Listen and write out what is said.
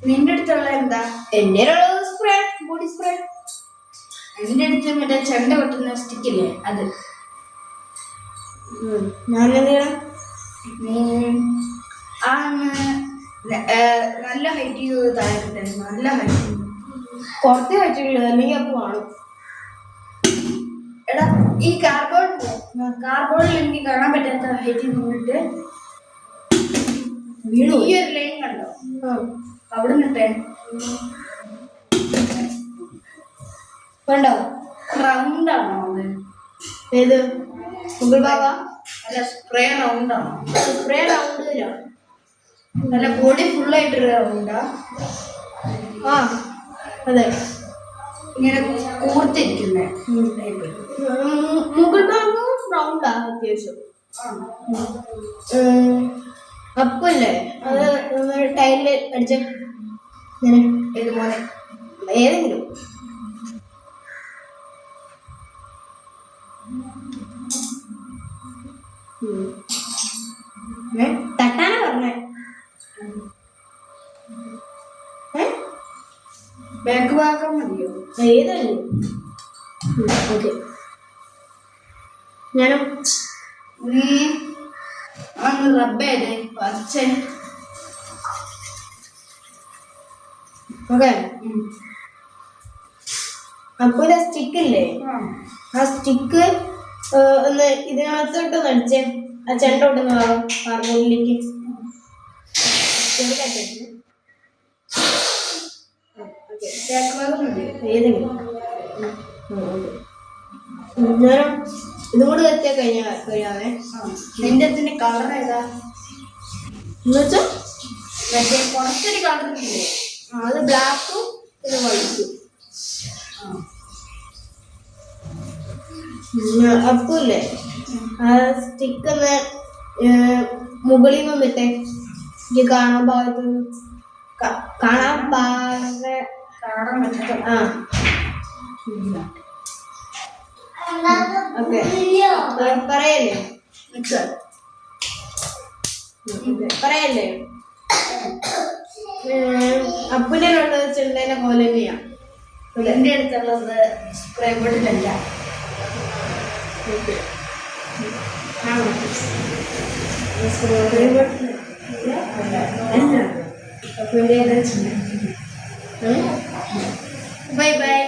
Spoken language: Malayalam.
നിന്റെ അടുത്തുള്ള എന്താ? എന്റെ സ്പ്രേ, ബോഡി സ്പ്രേ. എന്റെ അടുത്ത് മറ്റേ ചെണ്ട കൊട്ടുന്ന സ്റ്റിക്കില്ലേ അത്. ഞാൻ എന്തെയ്യണം? ആ നല്ല ഹൈറ്റ് ചെയ്ത് താഴെ നല്ല ഹൈറ്റ് കുറച്ച് കഴിച്ചിട്ടുള്ളത് അല്ലെങ്കിൽ അപ്പൊ കാണും. എടാ ഈ കാർബോർഡിൽ എനിക്ക് കാണാൻ പറ്റാത്ത ഹൈറ്റിൽ നിന്നിട്ട് വീണു. ഈ ഒരു ലൈൻ കണ്ടോ? അവിടെ നിന്നിട്ടേ കണ്ടോ? റൗണ്ട് ആണോ അത്? ഏത് മുകൾ ഭാഗ? അല്ല, സ്പ്രേ റൗണ്ട് ആണോ? സ്പ്രേ റൗണ്ട് വരാം. നല്ല ബോഡി ഫുള്ളായിട്ടൊരു റൗണ്ടാ? ആ അതെ, ഇങ്ങനെ കൂർത്തിരിക്കുന്നേ. മുകൾ ഭാഗവും റൗണ്ടാ അത്യാവശ്യം. അപ്പല്ലേ അത് ടൈലില് അടിച്ച ഇങ്ങനെ ഇതുപോലെ ഏതെങ്കിലും തട്ടാനാ പറഞ്ഞേ. ബാക്ക് ഭാഗം മതിയോ? ഏതല്ലേ? ഓക്കെ. ഞാനോ നീ അന്ന് റബ്ബ് ചെയ്തേ പച്ച. ഓക്കെ. അപ്പൊ ഇത് സ്റ്റിക്കില്ലേ, ആ സ്റ്റിക്ക് ഒന്ന് ഇതിനകത്തോട്ട് നടിച്ചേ. ആ ചെണ്ട കൊട്ടുന്ന ഭാഗം കാർബോർഡിലേക്ക് ബാക്ക് ഭാഗം മതിയോ? ഏതെങ്കിലും. ഞാനോ ഇതും കൂടെ എത്തിയാൽ കഴിയാവേ. നിന്റെ അതിന്റെ കളർ ഏതാ? എന്നുവെച്ചാ മറ്റേ കുറച്ചൊരു കളർ ഇല്ലേ? അത് ബ്ലാക്കും പിന്നെ വൈറ്റും. അപ്പല്ലേ ആ സ്റ്റിക്ക് ഒന്ന് മുകളിൽ നിന്നിട്ടെ എനിക്ക് കാണാൻ ഭാഗത്ത് കാണാൻ പറ്റും. ആ ഓക്കെ. പറയല്ലേ പറയല്ലേ. അപ്പൻ്റെ ഉള്ളത് ചെണ്ടേനെ പോലെ തന്നെയാ. എന്റെ അടുത്തുള്ളത് സ്പ്രേ ബോട്ടിലല്ല. Bye bye.